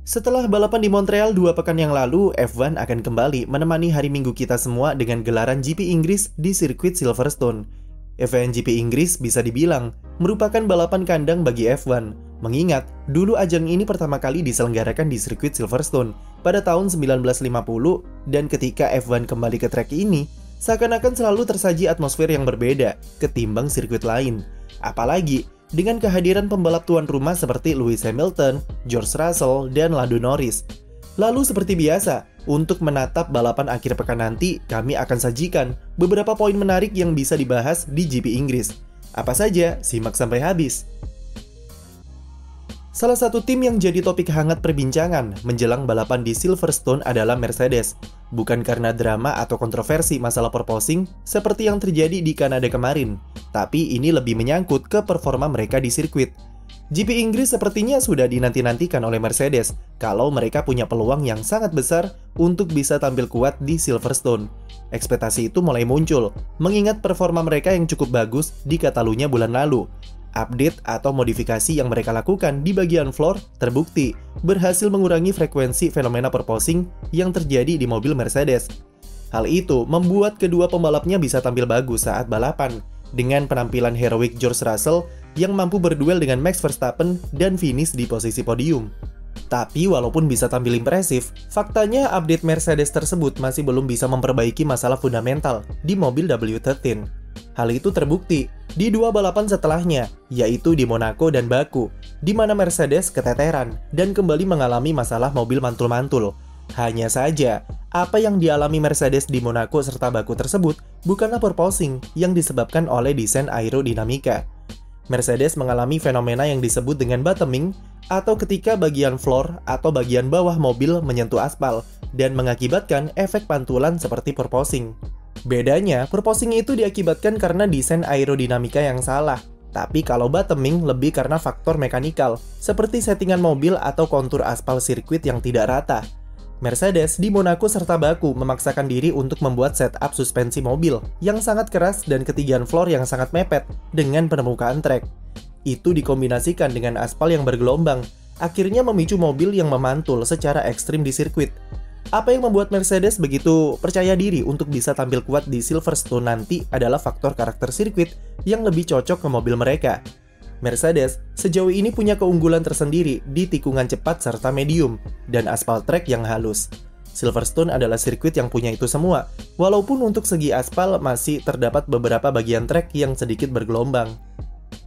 Setelah balapan di Montreal 2 pekan yang lalu, F1 akan kembali menemani hari Minggu kita semua dengan gelaran GP Inggris di sirkuit Silverstone. Event GP Inggris bisa dibilang merupakan balapan kandang bagi F1, mengingat dulu ajang ini pertama kali diselenggarakan di sirkuit Silverstone pada tahun 1950, dan ketika F1 kembali ke trek ini, seakan-akan selalu tersaji atmosfer yang berbeda ketimbang sirkuit lain. Apalagi dengan kehadiran pembalap tuan rumah seperti Lewis Hamilton, George Russell, dan Lando Norris. Lalu seperti biasa, untuk menatap balapan akhir pekan nanti, kami akan sajikan beberapa poin menarik yang bisa dibahas di GP Inggris. Apa saja? Simak sampai habis. Salah satu tim yang jadi topik hangat perbincangan menjelang balapan di Silverstone adalah Mercedes. Bukan karena drama atau kontroversi masalah porpoising seperti yang terjadi di Kanada kemarin, tapi ini lebih menyangkut ke performa mereka di sirkuit. GP Inggris sepertinya sudah dinanti-nantikan oleh Mercedes kalau mereka punya peluang yang sangat besar untuk bisa tampil kuat di Silverstone. Ekspektasi itu mulai muncul, mengingat performa mereka yang cukup bagus di Catalunya bulan lalu. Update atau modifikasi yang mereka lakukan di bagian floor terbukti berhasil mengurangi frekuensi fenomena porpoising yang terjadi di mobil Mercedes. Hal itu membuat kedua pembalapnya bisa tampil bagus saat balapan, dengan penampilan heroik George Russell yang mampu berduel dengan Max Verstappen dan finish di posisi podium. Tapi walaupun bisa tampil impresif, faktanya update Mercedes tersebut masih belum bisa memperbaiki masalah fundamental di mobil W13. Hal itu terbukti di dua balapan setelahnya, yaitu di Monaco dan Baku, di mana Mercedes keteteran dan kembali mengalami masalah mobil mantul-mantul. Hanya saja, apa yang dialami Mercedes di Monaco serta Baku tersebut bukanlah porpoising yang disebabkan oleh desain aerodinamika. Mercedes mengalami fenomena yang disebut dengan bottoming, atau ketika bagian floor atau bagian bawah mobil menyentuh aspal dan mengakibatkan efek pantulan seperti porpoising. Bedanya, porpoising itu diakibatkan karena desain aerodinamika yang salah. Tapi kalau bottoming lebih karena faktor mekanikal, seperti settingan mobil atau kontur aspal sirkuit yang tidak rata. Mercedes di Monaco serta Baku memaksakan diri untuk membuat setup suspensi mobil yang sangat keras dan ketinggian floor yang sangat mepet dengan permukaan trek. Itu dikombinasikan dengan aspal yang bergelombang, akhirnya memicu mobil yang memantul secara ekstrim di sirkuit. Apa yang membuat Mercedes begitu percaya diri untuk bisa tampil kuat di Silverstone nanti adalah faktor karakter sirkuit yang lebih cocok ke mobil mereka. Mercedes sejauh ini punya keunggulan tersendiri di tikungan cepat serta medium dan aspal trek yang halus. Silverstone adalah sirkuit yang punya itu semua, walaupun untuk segi aspal masih terdapat beberapa bagian trek yang sedikit bergelombang.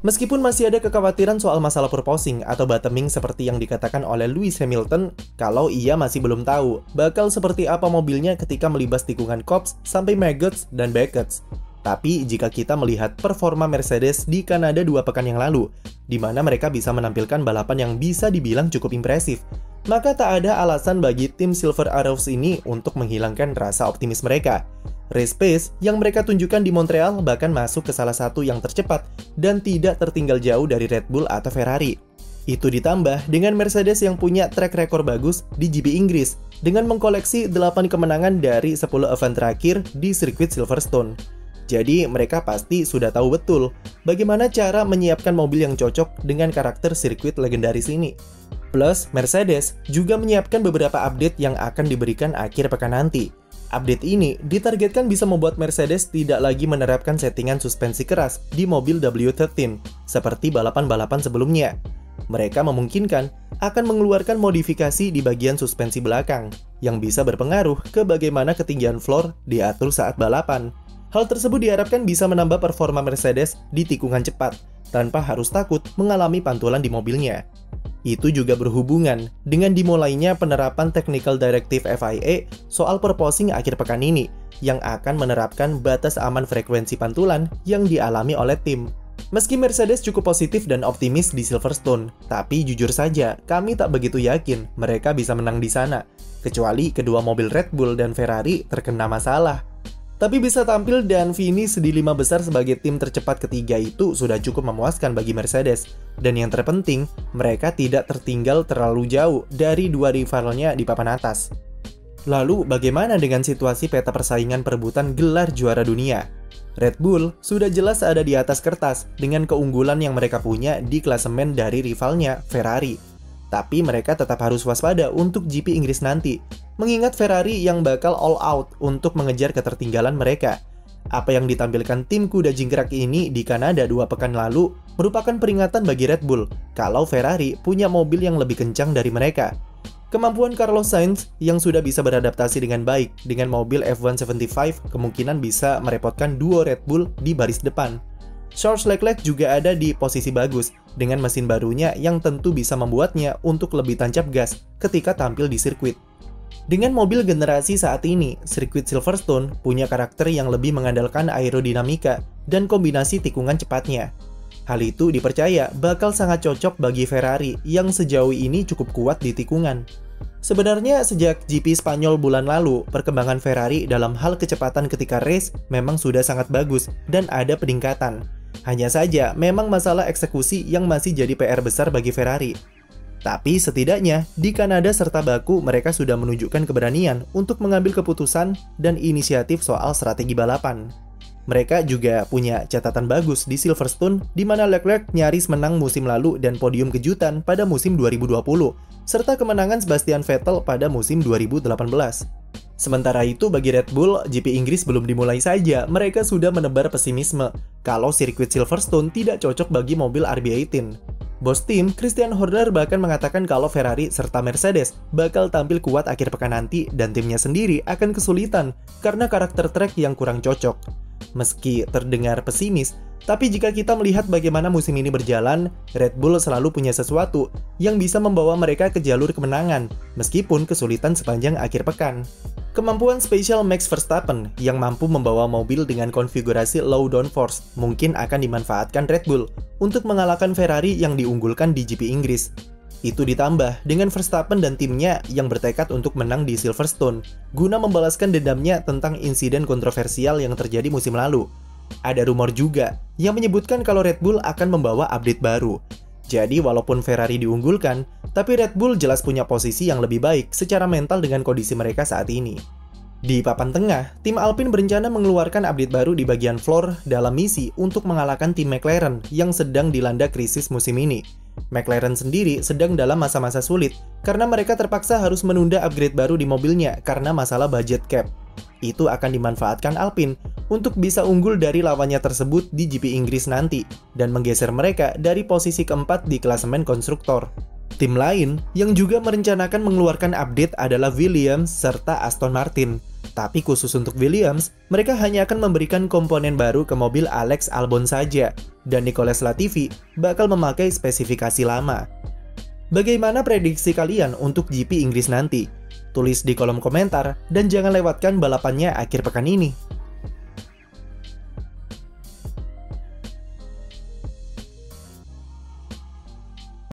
Meskipun masih ada kekhawatiran soal masalah porpoising atau bottoming seperti yang dikatakan oleh Lewis Hamilton, kalau ia masih belum tahu bakal seperti apa mobilnya ketika melibas tikungan Copse sampai Maggots dan Beckett's. Tapi jika kita melihat performa Mercedes di Kanada 2 pekan yang lalu, di mana mereka bisa menampilkan balapan yang bisa dibilang cukup impresif, maka tak ada alasan bagi tim Silver Arrows ini untuk menghilangkan rasa optimis mereka. Race pace yang mereka tunjukkan di Montreal bahkan masuk ke salah satu yang tercepat dan tidak tertinggal jauh dari Red Bull atau Ferrari. Itu ditambah dengan Mercedes yang punya track record bagus di GP Inggris dengan mengkoleksi 8 kemenangan dari 10 event terakhir di sirkuit Silverstone. Jadi mereka pasti sudah tahu betul bagaimana cara menyiapkan mobil yang cocok dengan karakter sirkuit legendaris ini. Plus, Mercedes juga menyiapkan beberapa update yang akan diberikan akhir pekan nanti. Update ini ditargetkan bisa membuat Mercedes tidak lagi menerapkan settingan suspensi keras di mobil W13 seperti balapan-balapan sebelumnya. Mereka memungkinkan akan mengeluarkan modifikasi di bagian suspensi belakang yang bisa berpengaruh ke bagaimana ketinggian floor diatur saat balapan. Hal tersebut diharapkan bisa menambah performa Mercedes di tikungan cepat, tanpa harus takut mengalami pantulan di mobilnya. Itu juga berhubungan dengan dimulainya penerapan Technical Directive FIA soal porpoising akhir pekan ini, yang akan menerapkan batas aman frekuensi pantulan yang dialami oleh tim. Meski Mercedes cukup positif dan optimis di Silverstone, tapi jujur saja, kami tak begitu yakin mereka bisa menang di sana, kecuali kedua mobil Red Bull dan Ferrari terkena masalah. Tapi bisa tampil dan finish di 5 besar sebagai tim tercepat ketiga itu sudah cukup memuaskan bagi Mercedes. Dan yang terpenting, mereka tidak tertinggal terlalu jauh dari dua rivalnya di papan atas. Lalu, bagaimana dengan situasi peta persaingan perebutan gelar juara dunia? Red Bull sudah jelas ada di atas kertas dengan keunggulan yang mereka punya di klasemen dari rivalnya Ferrari. Tapi mereka tetap harus waspada untuk GP Inggris nanti, mengingat Ferrari yang bakal all out untuk mengejar ketertinggalan mereka. Apa yang ditampilkan tim kuda jingkrak ini di Kanada 2 pekan lalu merupakan peringatan bagi Red Bull kalau Ferrari punya mobil yang lebih kencang dari mereka. Kemampuan Carlos Sainz yang sudah bisa beradaptasi dengan baik dengan mobil F175 kemungkinan bisa merepotkan duo Red Bull di baris depan. Charles Leclerc juga ada di posisi bagus dengan mesin barunya yang tentu bisa membuatnya untuk lebih tancap gas ketika tampil di sirkuit. Dengan mobil generasi saat ini, sirkuit Silverstone punya karakter yang lebih mengandalkan aerodinamika dan kombinasi tikungan cepatnya. Hal itu dipercaya bakal sangat cocok bagi Ferrari yang sejauh ini cukup kuat di tikungan. Sebenarnya sejak GP Spanyol bulan lalu, perkembangan Ferrari dalam hal kecepatan ketika race memang sudah sangat bagus dan ada peningkatan. Hanya saja, memang masalah eksekusi yang masih jadi PR besar bagi Ferrari. Tapi setidaknya, di Kanada serta Baku mereka sudah menunjukkan keberanian untuk mengambil keputusan dan inisiatif soal strategi balapan. Mereka juga punya catatan bagus di Silverstone, di mana Leclerc nyaris menang musim lalu dan podium kejutan pada musim 2020, serta kemenangan Sebastian Vettel pada musim 2018. Sementara itu bagi Red Bull, GP Inggris belum dimulai saja, mereka sudah menebar pesimisme kalau sirkuit Silverstone tidak cocok bagi mobil RB18. Bos tim, Christian Horner bahkan mengatakan kalau Ferrari serta Mercedes bakal tampil kuat akhir pekan nanti dan timnya sendiri akan kesulitan karena karakter trek yang kurang cocok. Meski terdengar pesimis, tapi jika kita melihat bagaimana musim ini berjalan, Red Bull selalu punya sesuatu yang bisa membawa mereka ke jalur kemenangan, meskipun kesulitan sepanjang akhir pekan. Kemampuan spesial Max Verstappen yang mampu membawa mobil dengan konfigurasi low downforce mungkin akan dimanfaatkan Red Bull untuk mengalahkan Ferrari yang diunggulkan di GP Inggris. Itu ditambah dengan Verstappen dan timnya yang bertekad untuk menang di Silverstone, guna membalaskan dendamnya tentang insiden kontroversial yang terjadi musim lalu. Ada rumor juga yang menyebutkan kalau Red Bull akan membawa update baru. Jadi walaupun Ferrari diunggulkan, tapi Red Bull jelas punya posisi yang lebih baik secara mental dengan kondisi mereka saat ini. Di papan tengah, tim Alpine berencana mengeluarkan update baru di bagian floor dalam misi untuk mengalahkan tim McLaren yang sedang dilanda krisis musim ini. McLaren sendiri sedang dalam masa-masa sulit karena mereka terpaksa harus menunda upgrade baru di mobilnya karena masalah budget cap. Itu akan dimanfaatkan Alpine untuk bisa unggul dari lawannya tersebut di GP Inggris nanti dan menggeser mereka dari posisi keempat di klasemen konstruktor. Tim lain yang juga merencanakan mengeluarkan update adalah Williams serta Aston Martin. Tapi khusus untuk Williams, mereka hanya akan memberikan komponen baru ke mobil Alex Albon saja, dan Nicolas Latifi bakal memakai spesifikasi lama. Bagaimana prediksi kalian untuk GP Inggris nanti? Tulis di kolom komentar dan jangan lewatkan balapannya akhir pekan ini.